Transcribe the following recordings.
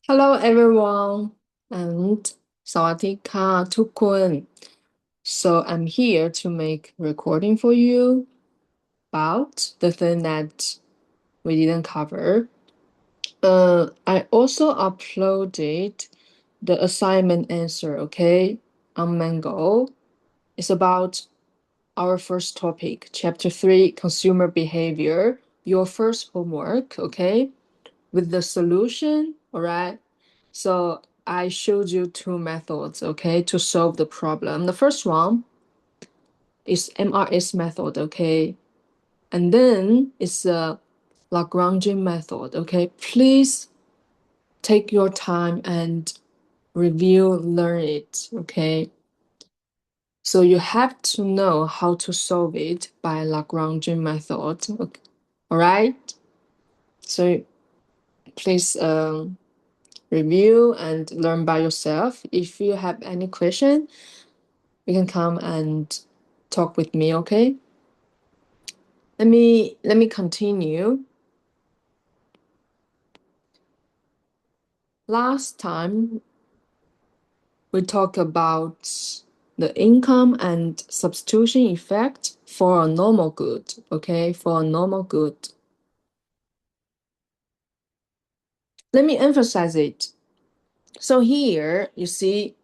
Hello everyone and สวัสดีค่ะทุกคน So I'm here to make recording for you about the thing that we didn't cover. I also uploaded the assignment answer, okay, on Mango. It's about our first topic, chapter 3, consumer behavior, your first homework, okay, with the solution, all right? So I showed you two methods, okay, to solve the problem. The first one is MRS method, okay? And then it's a Lagrangian method, okay? Please take your time and review, learn it, okay? So you have to know how to solve it by Lagrangian method, okay? All right? So please review and learn by yourself. If you have any question, you can come and talk with me, okay? Let me continue. Last time we talked about the income and substitution effect for a normal good, okay? For a normal good. Let me emphasize it. So here you see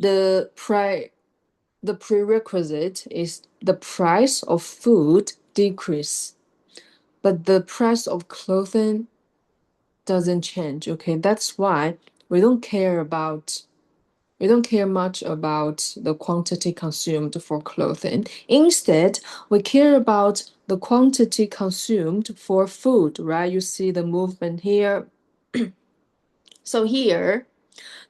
the prerequisite is the price of food decrease, but the price of clothing doesn't change, okay? That's why we don't care much about the quantity consumed for clothing. Instead, we care about the quantity consumed for food, right? You see the movement here. So here,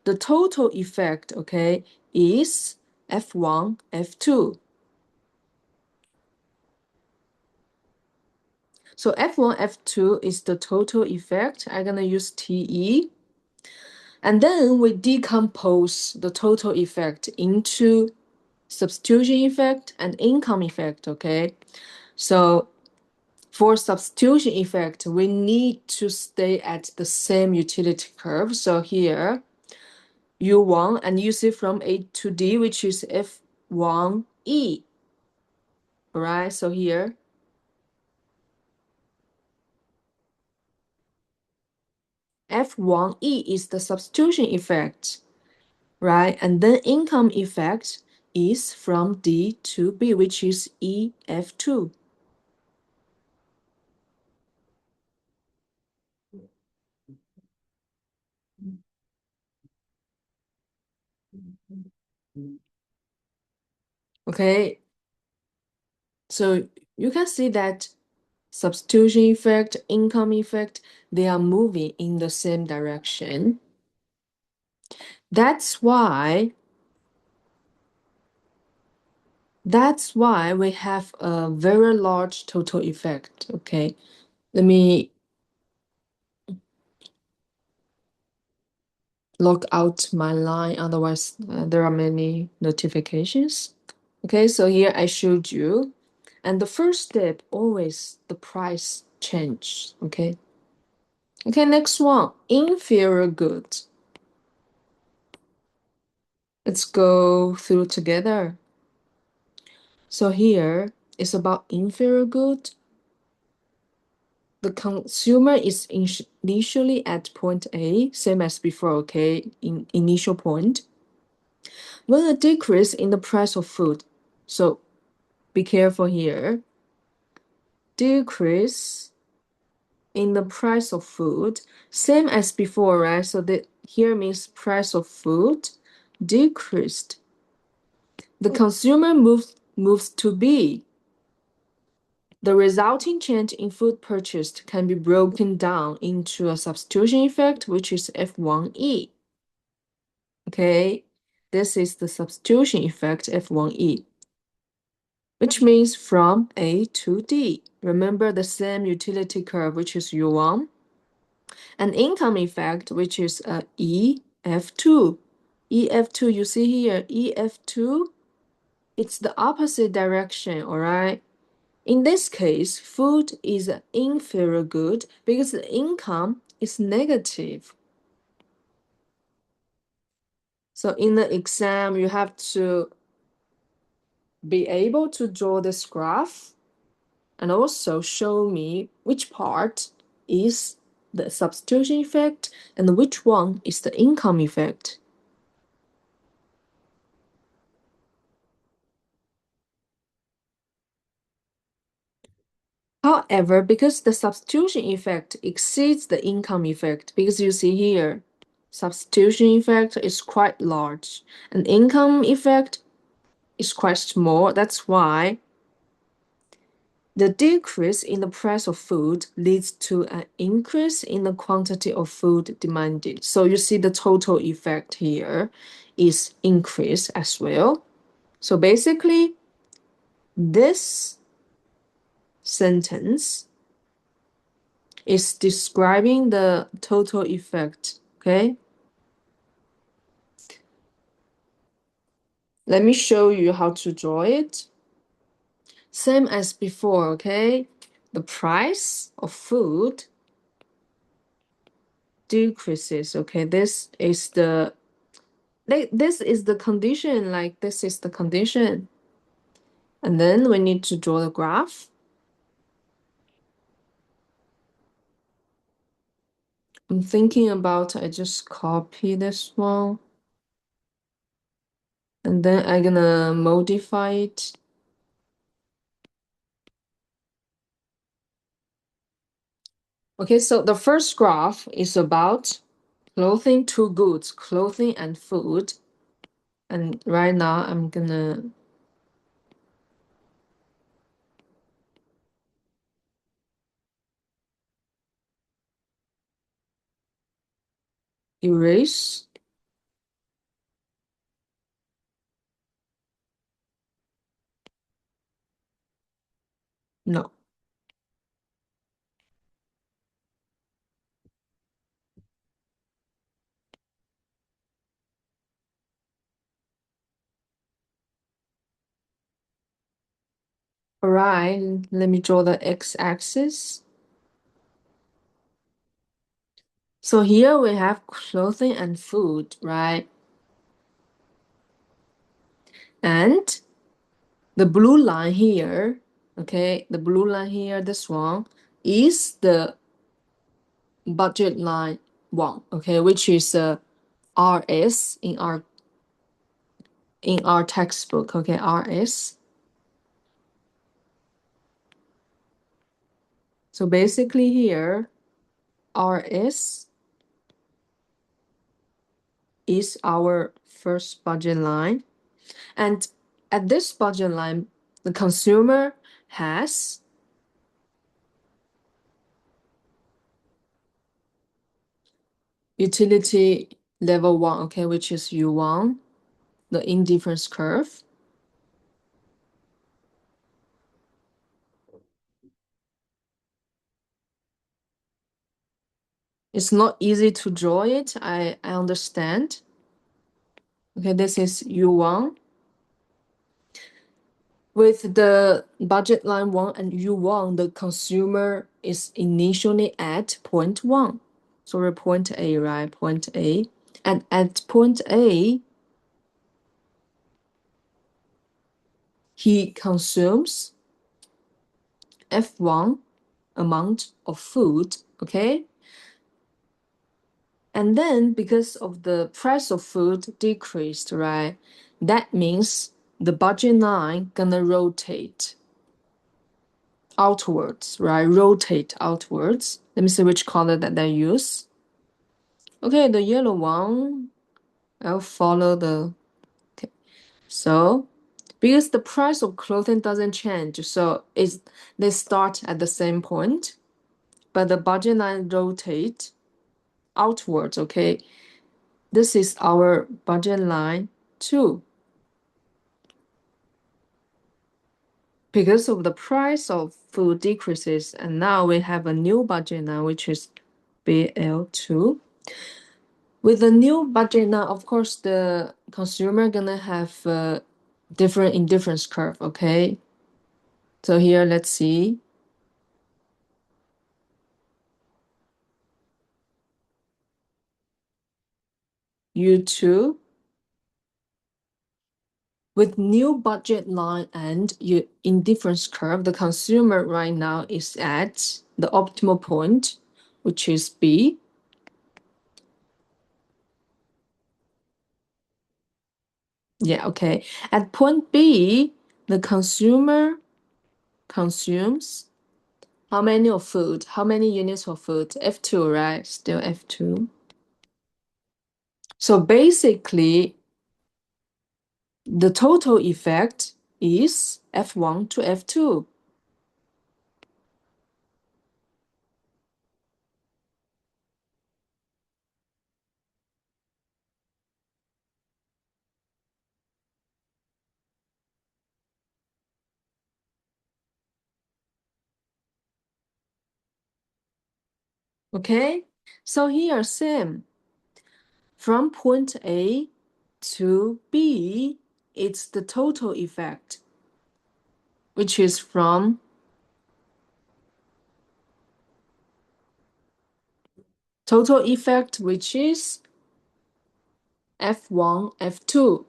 the total effect, okay, is F1, F2. So F1, F2 is the total effect. I'm gonna use TE. And then we decompose the total effect into substitution effect and income effect, okay? So for substitution effect, we need to stay at the same utility curve. So here, U1, and you see from A to D, which is F1E, all right? So here, F1E is the substitution effect, right? And then income effect is from D to B, which is EF2. Okay, so you can see that substitution effect, income effect, they are moving in the same direction. That's why we have a very large total effect, okay? Let me log out my line, otherwise there are many notifications. Okay, so here I showed you. And the first step, always the price change, okay? Okay, next one, inferior goods. Let's go through together. So here is about inferior good. The consumer is initially at point A, same as before, okay, in initial point. When a decrease in the price of food, so be careful here, decrease in the price of food, same as before, right? So that here means price of food decreased. The consumer moves to B. The resulting change in food purchased can be broken down into a substitution effect, which is F1E. Okay, this is the substitution effect, F1E, which means from A to D. Remember the same utility curve, which is U1. An income effect, which is EF2. EF2, you see here, EF2, it's the opposite direction, all right? In this case, food is an inferior good because the income is negative. So in the exam, you have to be able to draw this graph and also show me which part is the substitution effect and which one is the income effect. However, because the substitution effect exceeds the income effect, because you see here, substitution effect is quite large and income effect is quite small. That's why the decrease in the price of food leads to an increase in the quantity of food demanded. So you see the total effect here is increase as well. So basically, this sentence is describing the total effect, okay? Let me show you how to draw it. Same as before, okay? The price of food decreases, okay? This is the condition, like this is the condition. And then we need to draw the graph. I'm thinking about I just copy this one. And then I'm gonna modify it. Okay, so the first graph is about clothing, two goods, clothing and food. And right now I'm gonna erase. No. All right, let me draw the x-axis. So here we have clothing and food, right? And the blue line here, okay, the blue line here, this one, is the budget line one, okay, which is RS in our textbook, okay, RS. So basically here, RS is our first budget line. And at this budget line, the consumer has utility level 1, okay, which is U1, the indifference curve. It's not easy to draw it, I understand. Okay, this is U1. With the budget line 1 and U1, the consumer is initially at point 1. So we're point A, right? Point A. And at point A, he consumes F1 amount of food, okay? And then because of the price of food decreased, right? That means the budget line gonna rotate outwards, right? Rotate outwards. Let me see which color that I use. Okay, the yellow one, I'll follow the, okay. So, because the price of clothing doesn't change, so they start at the same point, but the budget line rotate outwards, okay? This is our budget line 2. Because of the price of food decreases, and now we have a new budget line, which is BL2. With the new budget now, of course, the consumer gonna have a different indifference curve, okay? So here, let's see. U2, with new budget line and your indifference curve, the consumer right now is at the optimal point, which is B. Yeah, okay. At point B, the consumer consumes how many of food? How many units of food? F2, right? Still F2. So basically, the total effect is F1 to F2. Okay, so here, same. From point A to B, it's the total effect, which is from total effect, which is F1, F2.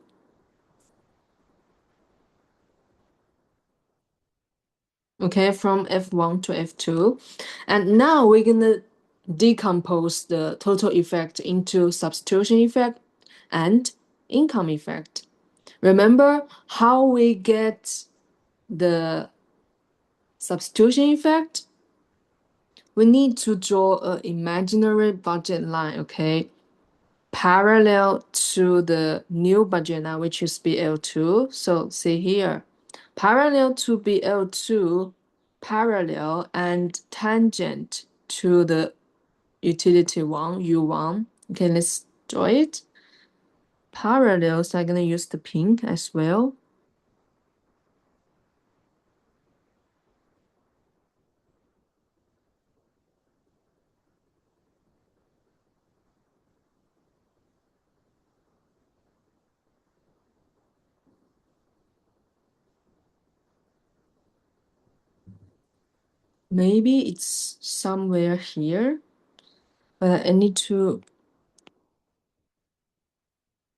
Okay, from F1 to F2. And now we're gonna decompose the total effect into substitution effect and income effect. Remember how we get the substitution effect? We need to draw an imaginary budget line, okay? Parallel to the new budget line, which is BL2. So see here, parallel to BL2, parallel and tangent to the utility one, U1. Okay, let's draw it. Parallel, so I'm gonna use the pink as well. Maybe it's somewhere here, but I need to,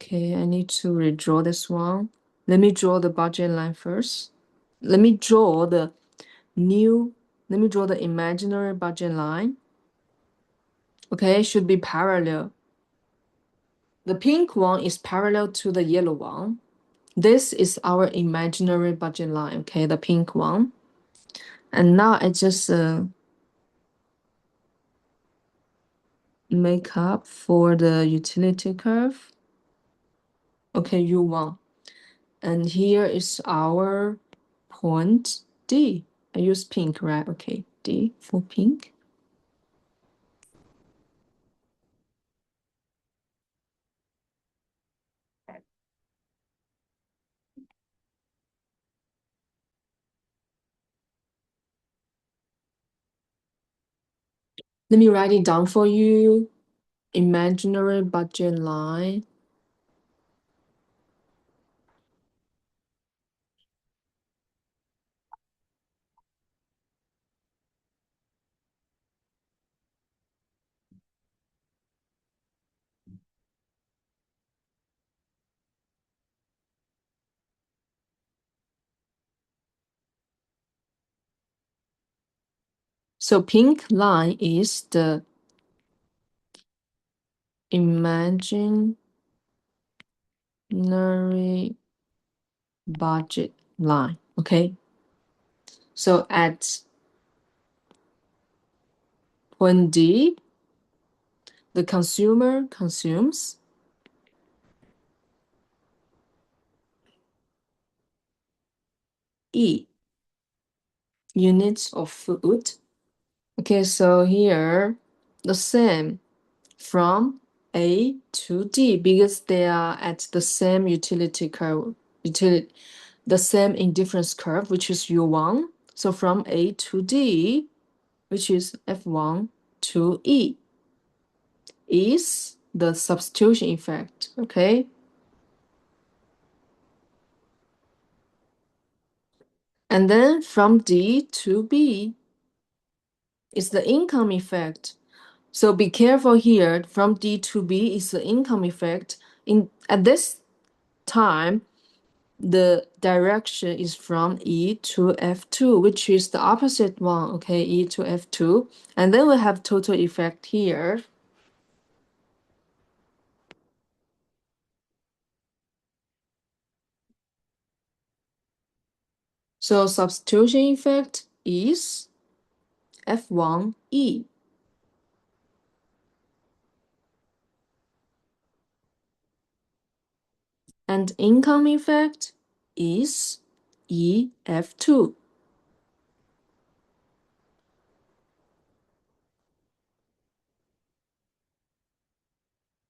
okay, I need to redraw this one. Let me draw the budget line first. Let me draw the imaginary budget line. Okay, it should be parallel. The pink one is parallel to the yellow one. This is our imaginary budget line, okay, the pink one. And now I just make up for the utility curve. Okay, U1. And here is our point D. I use pink, right? Okay, D for pink. Let me write it down for you. Imaginary budget line. So pink line is the imaginary budget line, okay? So at point D, the consumer consumes E units of food. Okay, so here the same from A to D because they are at the same utility curve, the same indifference curve, which is U1. So from A to D, which is F1 to E, is the substitution effect, okay? And then from D to B is the income effect. So be careful here, from D to B is the income effect. At this time, the direction is from E to F2, which is the opposite one, okay, E to F2. And then we have total effect here. So substitution effect is F1E. And income effect is EF2.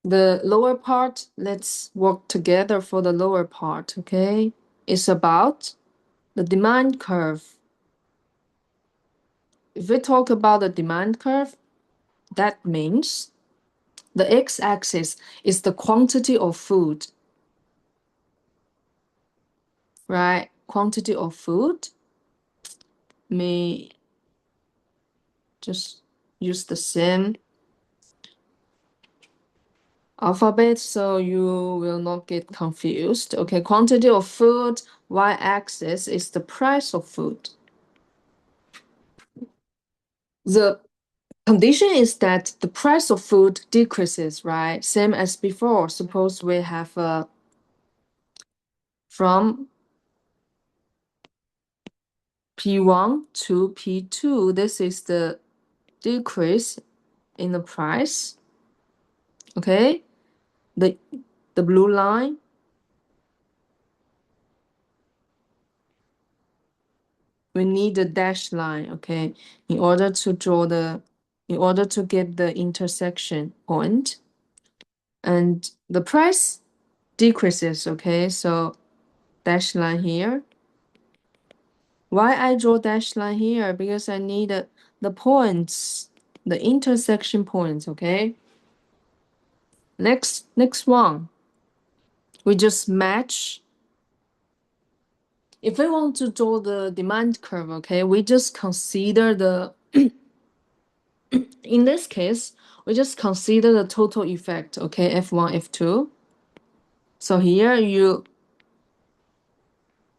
The lower part, let's work together for the lower part, okay? It's about the demand curve. If we talk about the demand curve, that means the x-axis is the quantity of food, right? Quantity of food. May just use the same alphabet so you will not get confused. Okay, quantity of food, y-axis is the price of food. The condition is that the price of food decreases, right? Same as before. Suppose we have from P1 to P2, this is the decrease in the price. Okay, the blue line. We need a dash line, okay, in order to get the intersection point. And the price decreases, okay, so dash line here. Why I draw dash line here? Because I need the points, the intersection points, okay? Next one, we just match. If we want to draw the demand curve, okay, we just consider the, in this case, we just consider the total effect, okay, F1, F2. So here you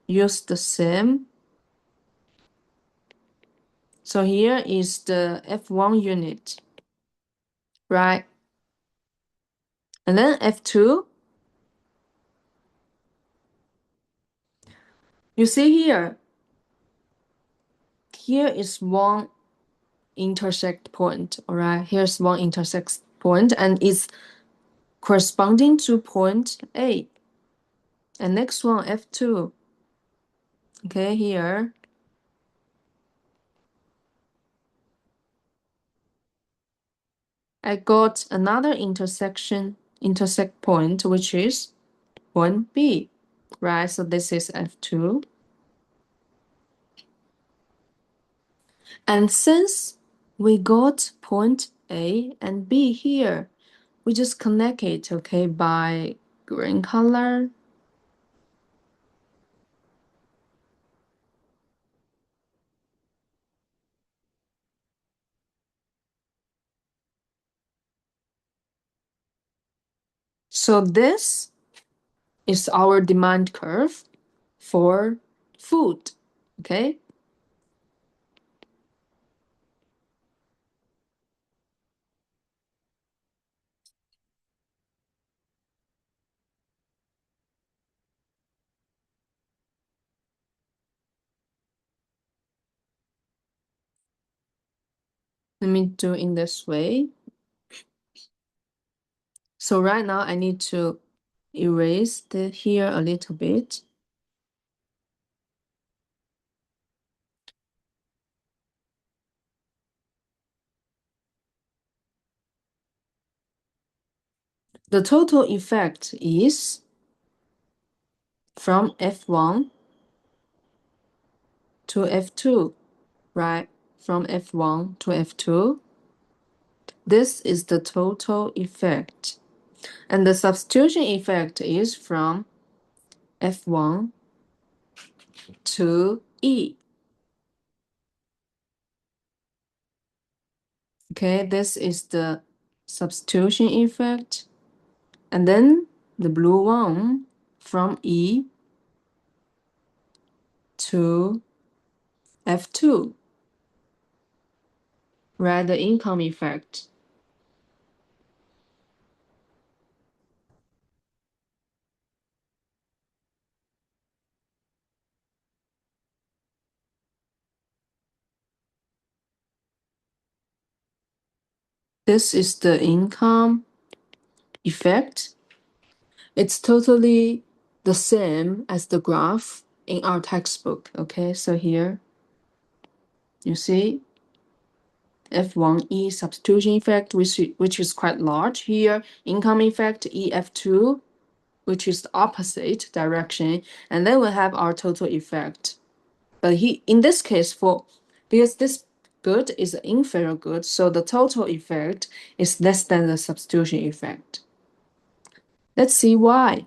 use the same. So here is the F1 unit, right? And then F2, you see here is one intersect point, all right? Here's one intersect point and it's corresponding to point A. And next one, F2. Okay, here. I got another intersect point, which is point B, right? So this is F2. And since we got point A and B here, we just connect it, okay, by green color. So this is our demand curve for food, okay? Let me do in this way. So right now I need to erase the here a little bit. The total effect is from F1 to F2, right? From F1 to F2. This is the total effect. And the substitution effect is from F1 to E. Okay, this is the substitution effect. And then the blue one from E to F2, right? The income effect. This is the income effect. It's totally the same as the graph in our textbook. Okay, so here you see F1E substitution effect, which is quite large here. Income effect EF2, which is the opposite direction, and then we have our total effect. But in this case, because this good is an inferior good, so the total effect is less than the substitution effect. Let's see why.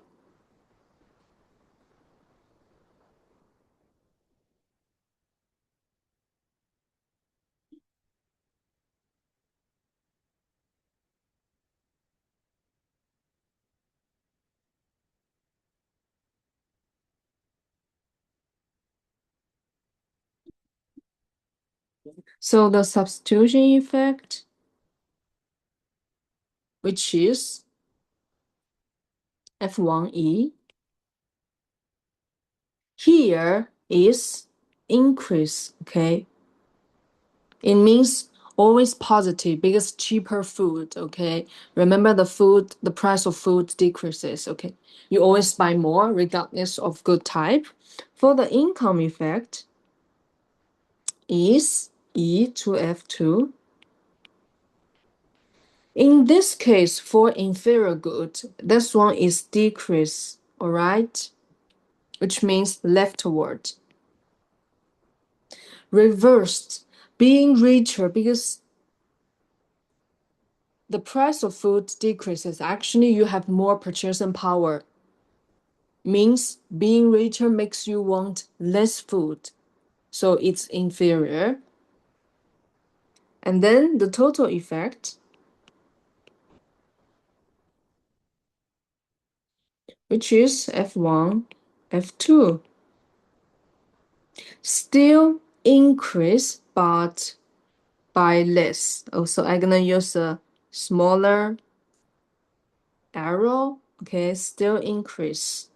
So the substitution effect, which is F1E, here is increase, okay? It means always positive because cheaper food, okay? Remember the price of food decreases, okay? You always buy more regardless of good type. For the income effect is E to F2. In this case, for inferior good, this one is decrease, all right? Which means leftward. Reversed, being richer because the price of food decreases. Actually, you have more purchasing power. Means being richer makes you want less food. So it's inferior. And then the total effect, which is F1, F2. Still increase, but by less. Also, I'm gonna use a smaller arrow. Okay, still increase.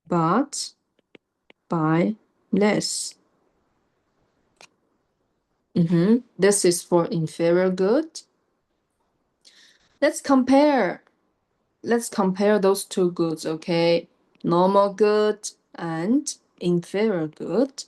But by less. This is for inferior good. Let's compare. Let's compare those two goods, okay? Normal good and inferior good.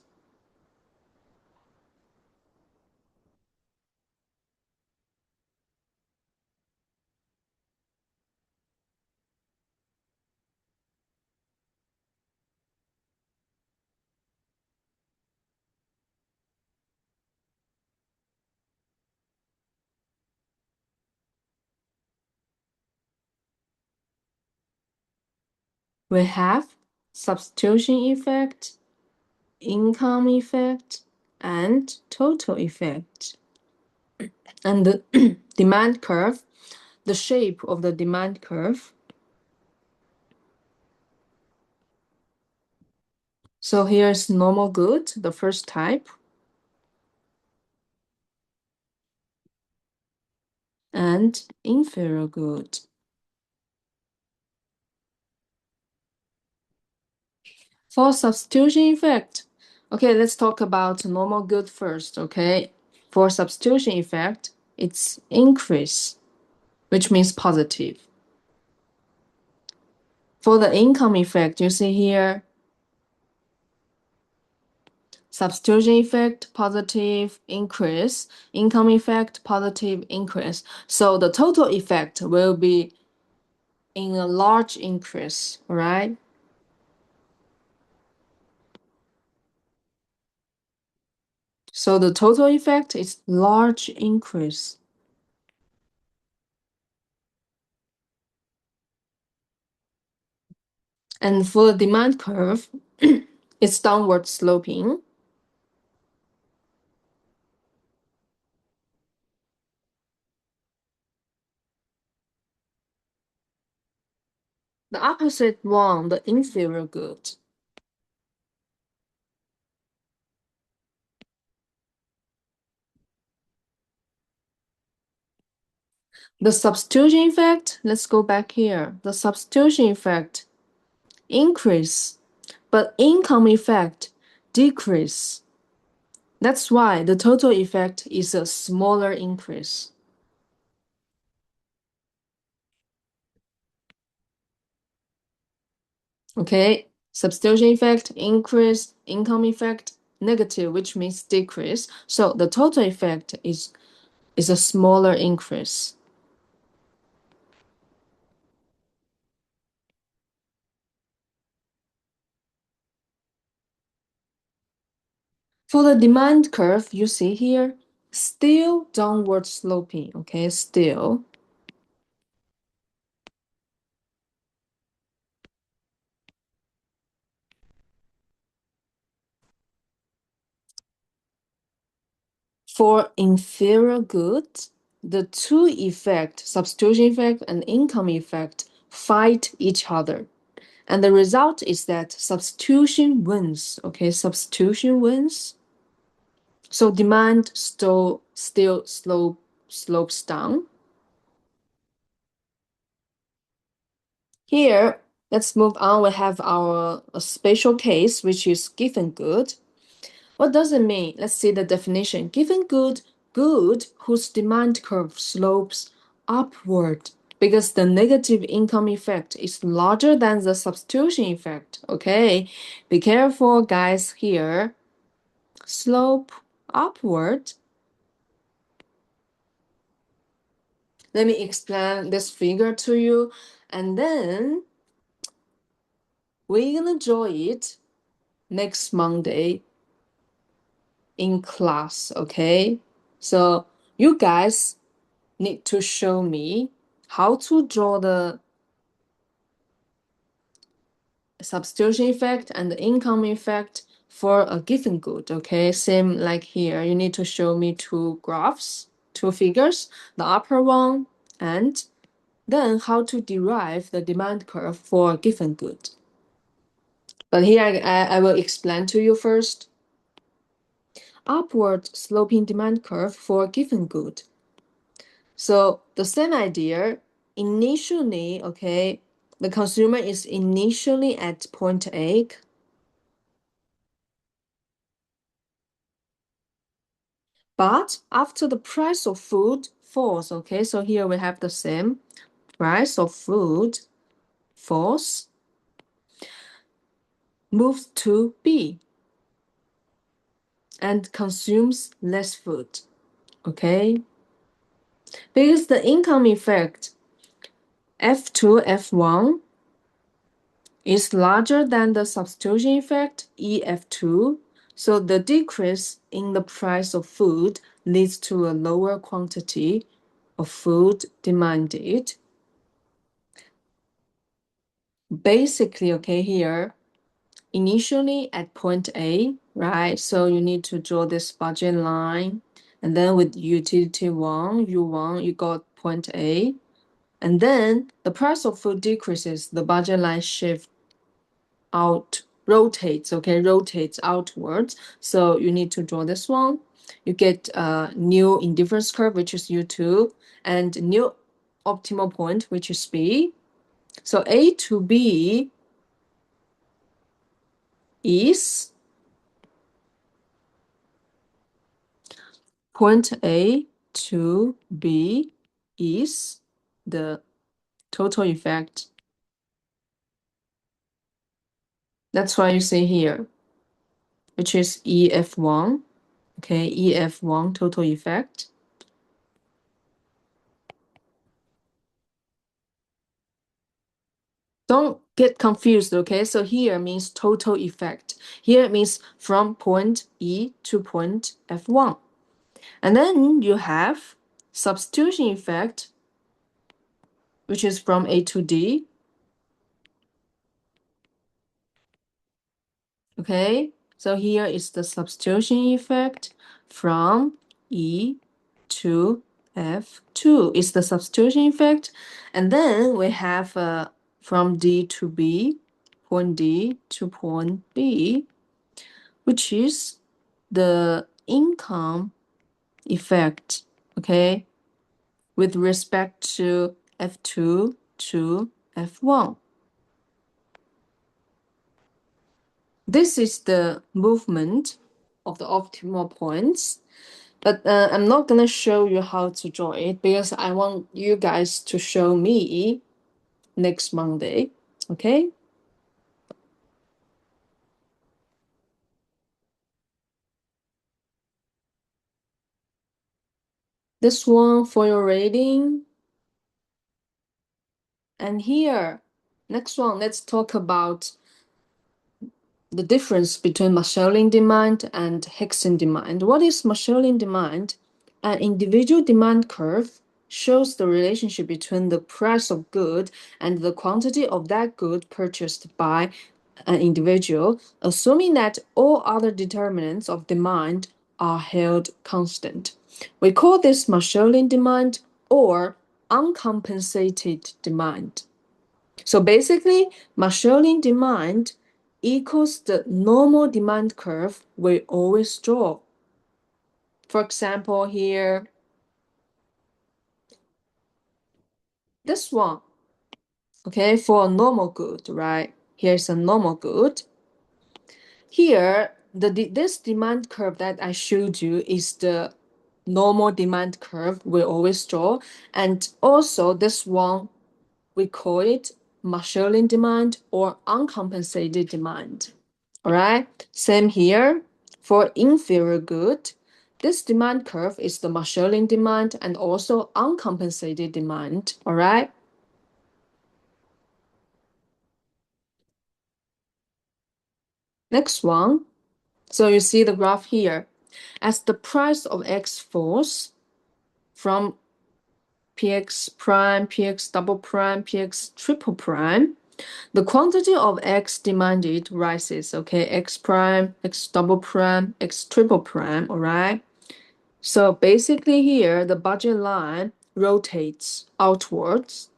We have substitution effect, income effect, and total effect. And the demand curve, the shape of the demand curve. So here's normal good, the first type, and inferior good. For substitution effect, okay, let's talk about normal good first, okay? For substitution effect, it's increase, which means positive. For the income effect, you see here, substitution effect, positive increase, income effect, positive increase. So the total effect will be in a large increase, right? So the total effect is large increase. And for the demand curve, it's downward sloping. opposite one, the inferior good. The substitution effect, let's go back here. The substitution effect increase, but income effect decrease. That's why the total effect is a smaller increase. Okay, substitution effect increase, income effect negative, which means decrease. So the total effect is a smaller increase. For the demand curve, you see here, still downward sloping, okay, still. For inferior goods, the two effect, substitution effect and income effect, fight each other. And the result is that substitution wins, okay, substitution wins. So demand still slopes down. Here, let's move on. We have our special case, which is Giffen good. What does it mean? Let's see the definition. Giffen good, good whose demand curve slopes upward because the negative income effect is larger than the substitution effect. Okay, be careful, guys, here. Slope upward. Let me explain this figure to you, and then we're gonna draw it next Monday in class, okay? So you guys need to show me how to draw the substitution effect and the income effect for a given good, okay? Same like here, you need to show me two graphs, two figures, the upper one, and then how to derive the demand curve for a given good. But here I will explain to you first. Upward sloping demand curve for a given good. So the same idea, initially, okay, the consumer is initially at point A. But after the price of food falls, okay, so here we have the same price of food falls, moves to B and consumes less food, okay? Because the income effect F2, F1 is larger than the substitution effect EF2, so the decrease in the price of food leads to a lower quantity of food demanded. Basically, okay, here, initially at point A, right? So you need to draw this budget line, and then with utility 1, U1, you got point A, and then the price of food decreases, the budget line shifts out, rotates, okay, rotates outwards. So you need to draw this one. You get a new indifference curve, which is U2, and new optimal point, which is B. So A to B is point A to B is the total effect. That's why you see here, which is EF1, okay, EF1 total effect. Don't get confused, okay? So here means total effect. Here it means from point E to point F1. And then you have substitution effect, which is from A to D. Okay, so here is the substitution effect from E to F2 is the substitution effect. And then we have from D to B, point D to point B, which is the income effect, okay, with respect to F2 to F1. This is the movement of the optimal points, but I'm not going to show you how to draw it because I want you guys to show me next Monday, okay? This one for your rating. And here, next one, let's talk about the difference between Marshallian demand and Hicksian demand. What is Marshallian demand? An individual demand curve shows the relationship between the price of good and the quantity of that good purchased by an individual, assuming that all other determinants of demand are held constant. We call this Marshallian demand or uncompensated demand. So basically, Marshallian demand equals the normal demand curve we always draw. For example, here, this one, okay, for a normal good, right? Here's a normal good. Here, this demand curve that I showed you is the normal demand curve we always draw. And also this one, we call it Marshallian demand or uncompensated demand. All right, same here. For inferior good, this demand curve is the Marshallian demand and also uncompensated demand. All right. Next one. So you see the graph here. As the price of X falls from Px prime, Px double prime, Px triple prime, the quantity of X demanded rises, okay? X prime, X double prime, X triple prime, all right? So basically here, the budget line rotates outwards.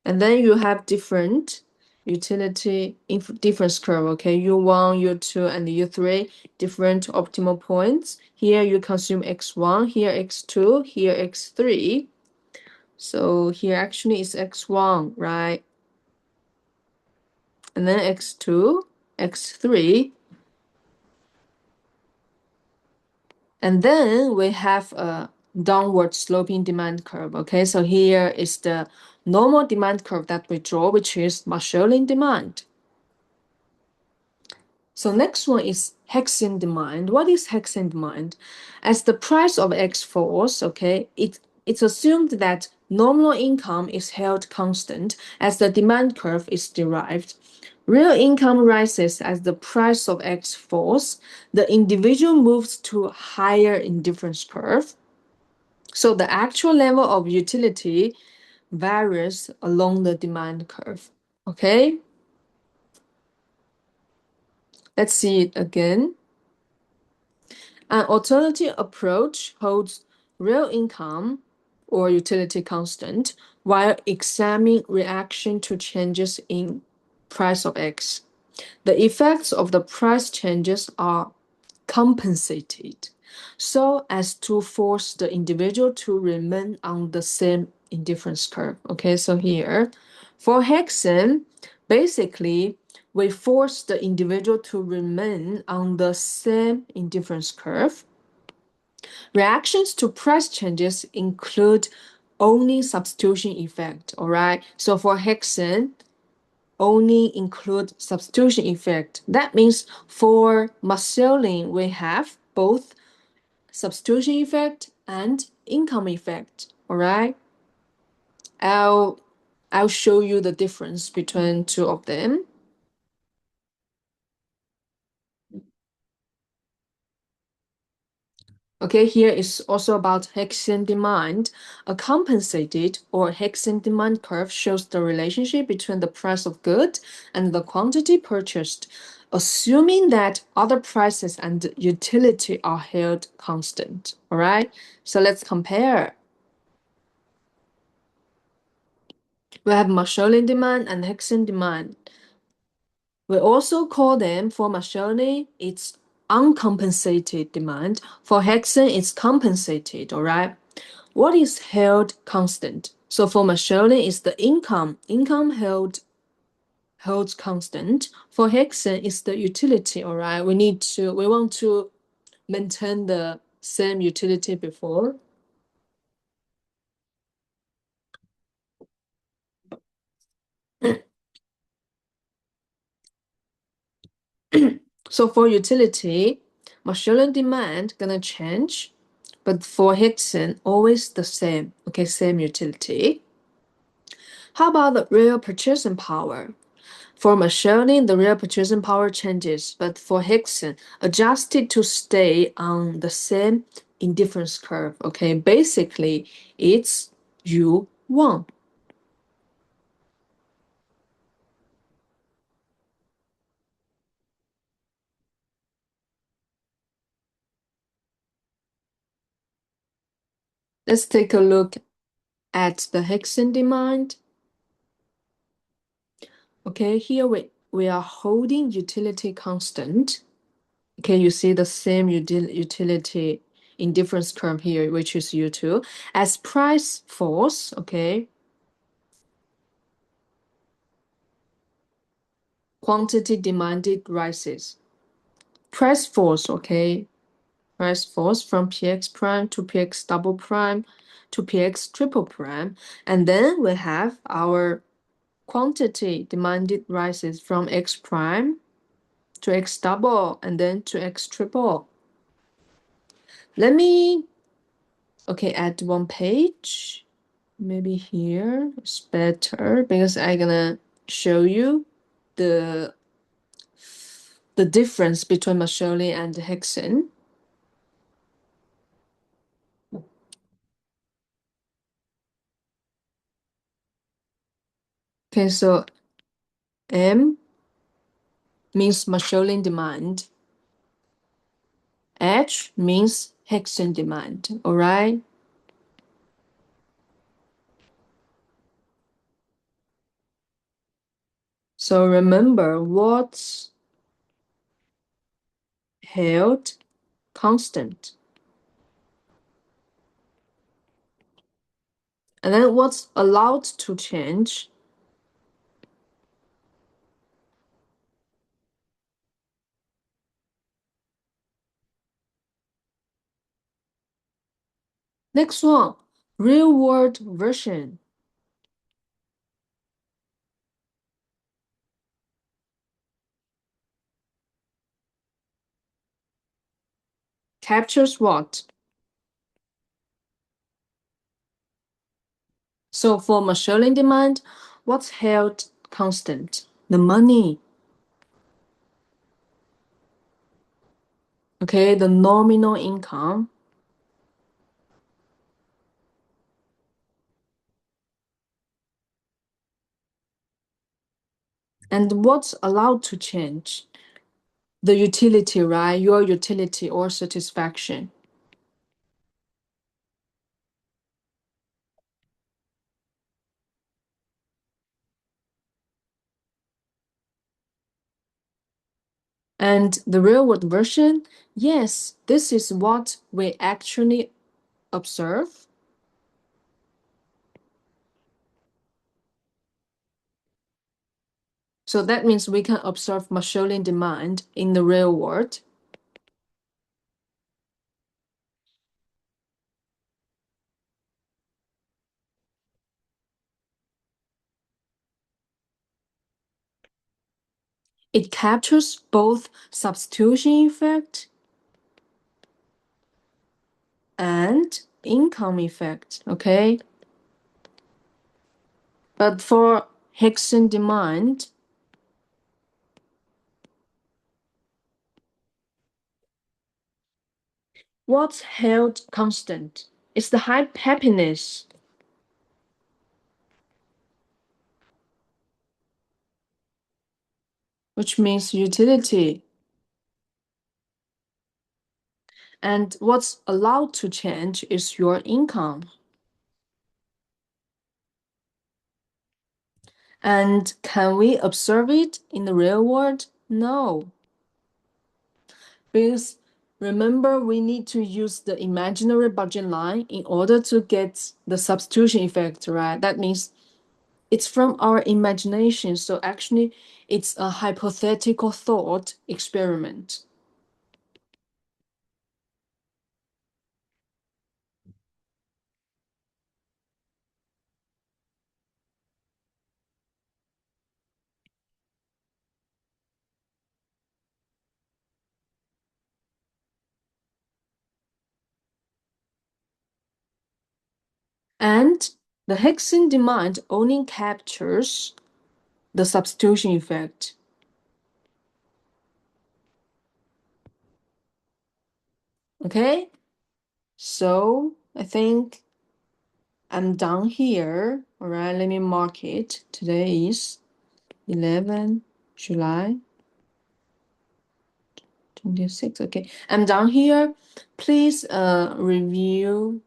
And then you have different utility difference curve, okay? U1, U2, and U3, different optimal points. Here you consume X1, here X2, here X3. So here actually is X1, right? And then X2, X3. And then we have a downward sloping demand curve, okay? So here is the normal demand curve that we draw, which is Marshallian demand. So next one is Hicksian demand. What is Hicksian demand? As the price of X falls, okay, it's assumed that nominal income is held constant as the demand curve is derived. Real income rises as the price of X falls. The individual moves to a higher indifference curve. So the actual level of utility varies along the demand curve. Okay? Let's see it again. An alternative approach holds real income or utility constant while examining reaction to changes in price of X. The effects of the price changes are compensated so as to force the individual to remain on the same indifference curve. Okay, so here for Hicksian, basically we force the individual to remain on the same indifference curve. Reactions to price changes include only substitution effect, all right? So for Hicksian, only include substitution effect. That means for Marshallian, we have both substitution effect and income effect, all right? I'll show you the difference between two of them. Okay, here is also about Hicksian demand. A compensated or Hicksian demand curve shows the relationship between the price of good and the quantity purchased, assuming that other prices and utility are held constant. All right, so let's compare. We have Marshallian demand and Hicksian demand. We also call them, for Marshallian, it's uncompensated demand. For Hicksian, it's compensated, all right? What is held constant? So for Marshallian, it's the income. Income holds constant. For Hicksian, it's the utility, all right? We want to maintain the same utility before. So for utility, Marshallian demand gonna change, but for Hicksian, always the same, okay, same utility. How about the real purchasing power? For Marshallian, the real purchasing power changes, but for Hicksian, adjusted to stay on the same indifference curve, okay? Basically, it's U1. Let's take a look at the Hicksian demand. Okay, here we are holding utility constant. Okay, you see the same utility indifference curve here, which is U2. As price falls, okay, quantity demanded rises. Price falls, okay, price falls from px prime to px double prime to px triple prime. And then we have our quantity demanded rises from x prime to x double and then to x triple. Let me, okay, add one page. Maybe here it's better because I'm gonna show you the difference between Marshallian and Hicksian. Okay, so M means Marshallian demand. H means Hicksian demand, all right? So remember what's held constant. And then what's allowed to change. Next one, real world version. Captures what? So for Marshallian demand, what's held constant? The money. Okay, the nominal income. And what's allowed to change? The utility, right? Your utility or satisfaction. And the real world version, yes, this is what we actually observe. So that means we can observe Marshallian demand in the real world. It captures both substitution effect and income effect, okay? But for Hicksian demand, what's held constant is the happiness, which means utility. And what's allowed to change is your income. And can we observe it in the real world? No. Because remember, we need to use the imaginary budget line in order to get the substitution effect, right? That means it's from our imagination. So actually, it's a hypothetical thought experiment. And the Hicksian demand only captures the substitution effect. Okay, so I think I'm done here. All right, let me mark it. Today is 11 July 26. Okay, I'm done here. Please review,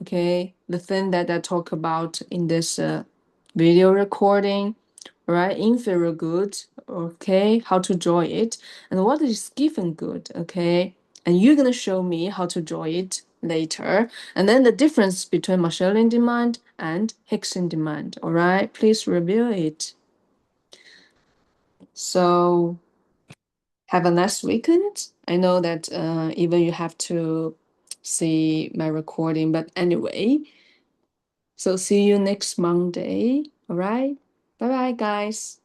okay, the thing that I talk about in this video recording, right? Inferior good, okay, how to draw it, and what is given good, okay? And you're gonna show me how to draw it later, and then the difference between Marshallian demand and Hicksian demand, all right? Please review it. So have a nice weekend. I know that even you have to see my recording, but anyway, so see you next Monday. All right. Bye bye, guys.